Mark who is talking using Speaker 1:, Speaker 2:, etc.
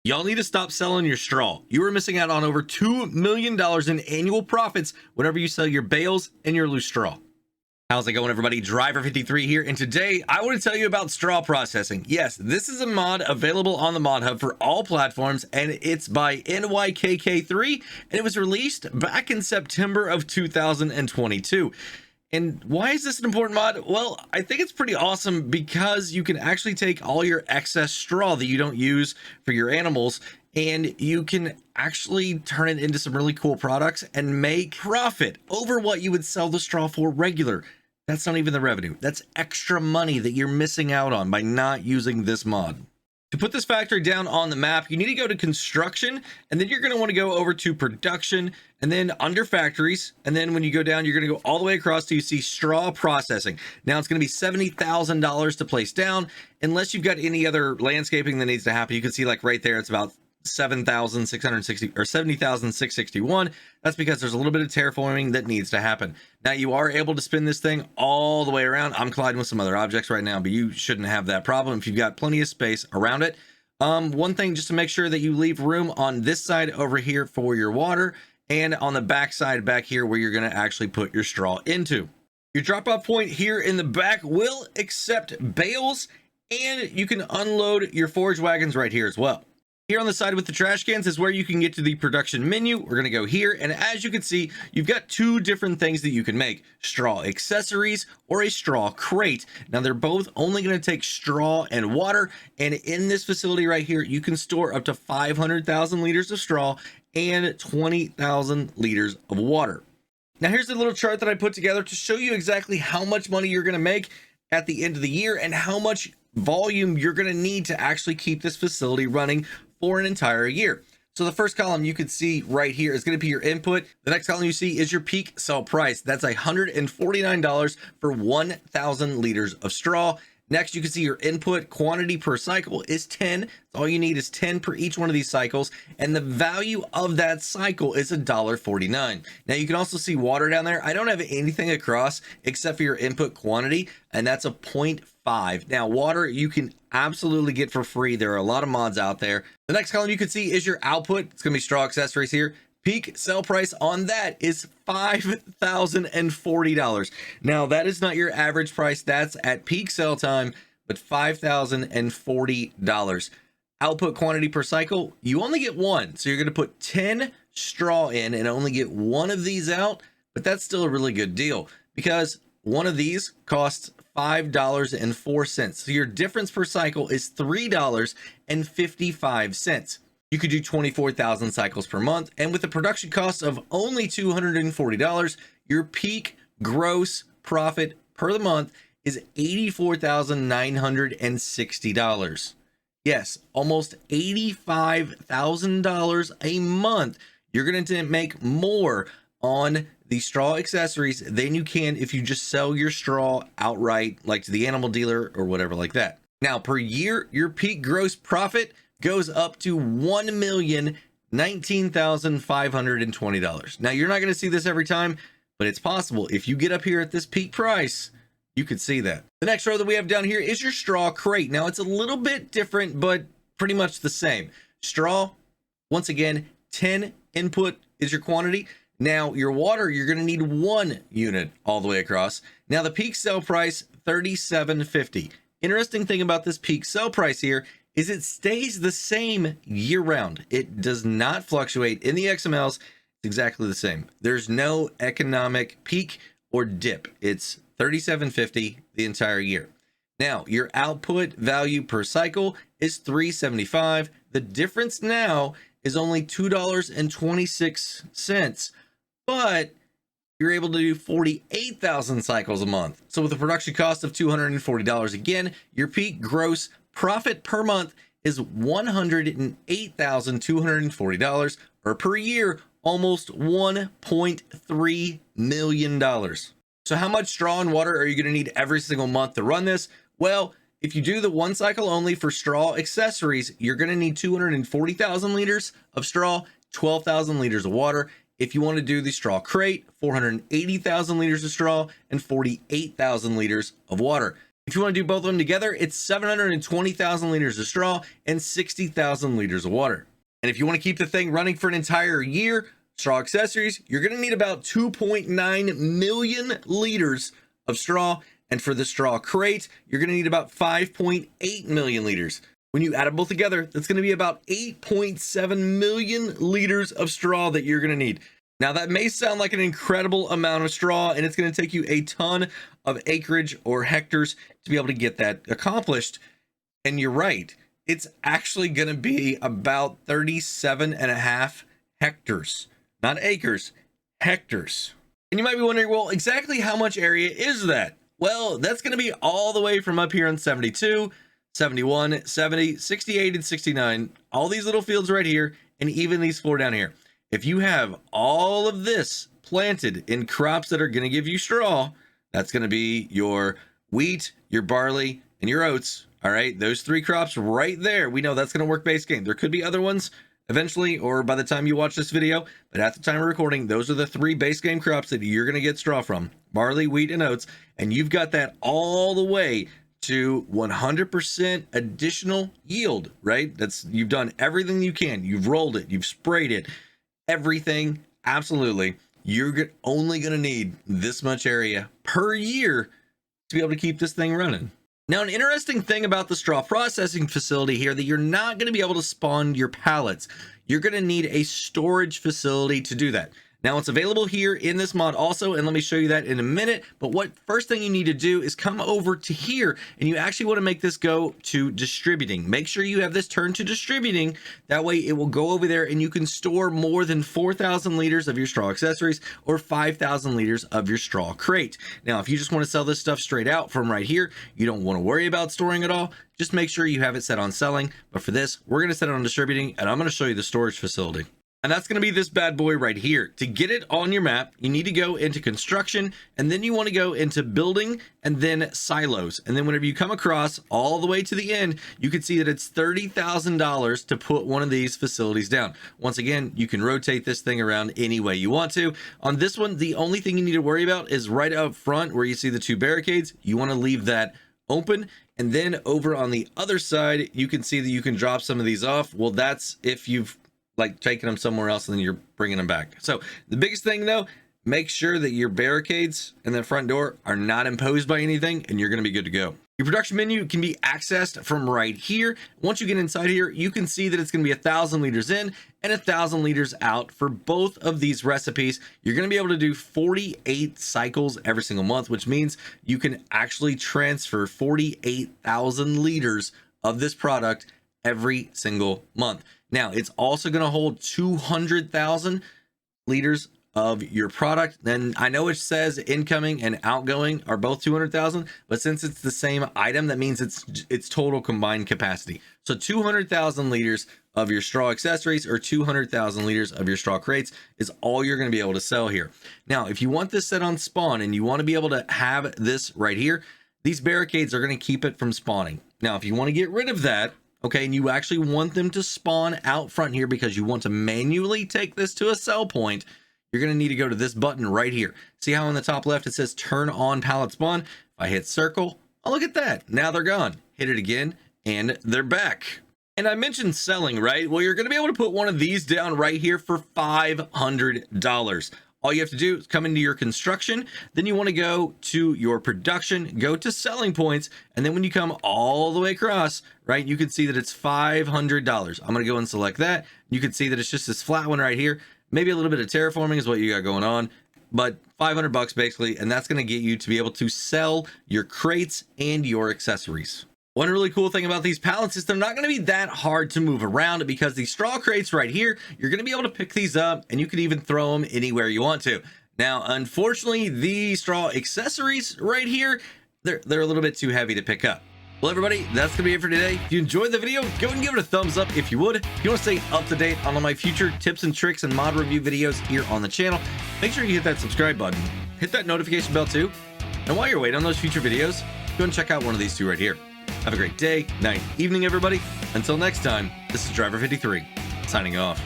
Speaker 1: Y'all need to stop selling your straw. You are missing out on over $2 million in annual profits whenever you sell your bales and your loose straw. How's it going, everybody? Driver53 here, and today I want to tell you about straw processing. Yes, this is a mod available on the Mod Hub for all platforms, and it's by NYKK3, and it was released back in September of 2022. And why is this an important mod? Well, I think it's pretty awesome because you can actually take all your excess straw that you don't use for your animals, and you can actually turn it into some really cool products and make profit over what you would sell the straw for regular. That's not even the revenue. That's extra money that you're missing out on by not using this mod. To put this factory down on the map, you need to go to construction, and then you're going to want to go over to production, and then under factories, and then when you go down, you're going to go all the way across till you see straw processing. Now it's going to be $70,000 to place down, unless you've got any other landscaping that needs to happen. You can see like right there, it's about 7,660 or 70,661. That's because there's a little bit of terraforming that needs to happen. Now you are able to spin this thing all the way around. I'm colliding with some other objects right now, but you shouldn't have that problem if you've got plenty of space around it. One thing, just to make sure that you leave room on this side over here for your water, and on the back side back here where you're going to actually put your straw into. Your drop-off point here in the back will accept bales, and you can unload your forage wagons right here as well. Here on the side with the trash cans is where you can get to the production menu. We're going to go here, and as you can see, you've got two different things that you can make: straw accessories or a straw crate. Now they're both only going to take straw and water, and in this facility right here, you can store up to 500,000 liters of straw and 20,000 liters of water. Now here's a little chart that I put together to show you exactly how much money you're going to make at the end of the year and how much volume you're going to need to actually keep this facility running for an entire year. So the first column you can see right here is going to be your input. The next column you see is your peak sell price. That's $149 for 1,000 liters of straw. Next, you can see your input quantity per cycle is 10. All you need is 10 per each one of these cycles, and the value of that cycle is $1.49. Now you can also see water down there. I don't have anything across except for your input quantity, and that's a 0.5. Now water you can absolutely get for free. There are a lot of mods out there. The next column you can see is your output. It's going to be straw accessories here. Peak sell price on that is $5,040. Now that is not your average price. That's at peak sell time, but $5,040. Output quantity per cycle, you only get one. So you're going to put 10 straw in and only get one of these out, but that's still a really good deal because one of these costs $5.04. So your difference per cycle is $3.55. You could do 24,000 cycles per month, and with a production cost of only $240, your peak gross profit per the month is $84,960. Yes, almost $85,000 a month. You're going to make more on the straw accessories than you can if you just sell your straw outright, like to the animal dealer or whatever like that. Now, per year, your peak gross profit goes up to $1,019,520. Now, you're not going to see this every time, but it's possible. If you get up here at this peak price, you could see that. The next row that we have down here is your straw crate. Now, it's a little bit different, but pretty much the same. Straw, once again, 10 input is your quantity. Now, your water, you're going to need 1 unit all the way across. Now, the peak sell price, $37.50. Interesting thing about this peak sell price here is it stays the same year round. It does not fluctuate in the XMLs. It's exactly the same. There's no economic peak or dip. It's $37.50 the entire year. Now, your output value per cycle is $3.75. The difference now is only $2.26, but you're able to do 48,000 cycles a month. So with a production cost of $240 again, your peak gross profit per month is $108,240, or per year, almost $1.3 million. So how much straw and water are you going to need every single month to run this? Well, if you do the one cycle only for straw accessories, you're going to need 240,000 liters of straw, 12,000 liters of water. If you want to do the straw crate, 480,000 liters of straw and 48,000 liters of water. If you want to do both of them together, it's 720,000 liters of straw and 60,000 liters of water. And if you want to keep the thing running for an entire year, straw accessories, you're going to need about 2.9 million liters of straw. And for the straw crate, you're going to need about 5.8 million liters. When you add them both together, that's going to be about 8.7 million liters of straw that you're going to need. Now, that may sound like an incredible amount of straw, and it's going to take you a ton of acreage or hectares to be able to get that accomplished. And you're right, it's actually going to be about 37.5 hectares, not acres, hectares. And you might be wondering, well, exactly how much area is that? Well, that's going to be all the way from up here on 72, 71, 70, 68, and 69, all these little fields right here, and even these 4 down here. If you have all of this planted in crops that are going to give you straw, that's going to be your wheat, your barley, and your oats. All right, those 3 crops right there. We know that's going to work base game. There could be other ones eventually, or by the time you watch this video, but at the time of recording, those are the 3 base game crops that you're going to get straw from: barley, wheat, and oats. And you've got that all the way to 100% additional yield, right? You've done everything you can. You've rolled it, you've sprayed it, everything. Absolutely. You're only going to need this much area per year to be able to keep this thing running. Now, an interesting thing about the straw processing facility here, that you're not going to be able to spawn your pallets. You're going to need a storage facility to do that. Now, it's available here in this mod also, and let me show you that in a minute. But what first thing you need to do is come over to here, and you actually want to make this go to distributing. Make sure you have this turned to distributing. That way it will go over there and you can store more than 4,000 liters of your straw accessories or 5,000 liters of your straw crate. Now, if you just want to sell this stuff straight out from right here, you don't want to worry about storing it all. Just make sure you have it set on selling. But for this, we're going to set it on distributing, and I'm going to show you the storage facility. And that's going to be this bad boy right here. To get it on your map, you need to go into construction, and then you want to go into building and then silos. And then whenever you come across all the way to the end, you can see that it's $30,000 to put one of these facilities down. Once again, you can rotate this thing around any way you want to. On this one, the only thing you need to worry about is right up front where you see the 2 barricades. You want to leave that open. And then over on the other side, you can see that you can drop some of these off. Well, that's if you've taking them somewhere else and then you're bringing them back. So the biggest thing though, make sure that your barricades and the front door are not imposed by anything, and you're going to be good to go. Your production menu can be accessed from right here. Once you get inside here, you can see that it's going to be 1,000 liters in and 1,000 liters out for both of these recipes. You're going to be able to do 48 cycles every single month, which means you can actually transfer 48,000 liters of this product every single month. Now, it's also going to hold 200,000 liters of your product. Then I know it says incoming and outgoing are both 200,000, but since it's the same item, that means it's total combined capacity. So 200,000 liters of your straw accessories or 200,000 liters of your straw crates is all you're going to be able to sell here. Now, if you want this set on spawn and you want to be able to have this right here, these barricades are going to keep it from spawning. Now, if you want to get rid of that, okay, and you actually want them to spawn out front here because you want to manually take this to a sell point, you're going to need to go to this button right here. See how on the top left it says turn on pallet spawn? If I hit circle, oh, look at that. Now they're gone. Hit it again and they're back. And I mentioned selling, right? Well, you're going to be able to put one of these down right here for $500. All you have to do is come into your construction, then you want to go to your production, go to selling points, and then when you come all the way across, right, you can see that it's $500. I'm going to go and select that. You can see that it's just this flat one right here. Maybe a little bit of terraforming is what you got going on, but $500 basically, and that's going to get you to be able to sell your crates and your accessories. One really cool thing about these pallets is they're not going to be that hard to move around because these straw crates right here, you're going to be able to pick these up and you can even throw them anywhere you want to. Now, unfortunately, the straw accessories right here, they're a little bit too heavy to pick up. Well, everybody, that's going to be it for today. If you enjoyed the video, go and give it a thumbs up if you would. If you want to stay up to date on all my future tips and tricks and mod review videos here on the channel, make sure you hit that subscribe button. Hit that notification bell too. And while you're waiting on those future videos, go and check out one of these 2 right here. Have a great day, night, evening, everybody. Until next time, this is Driver 53, signing off.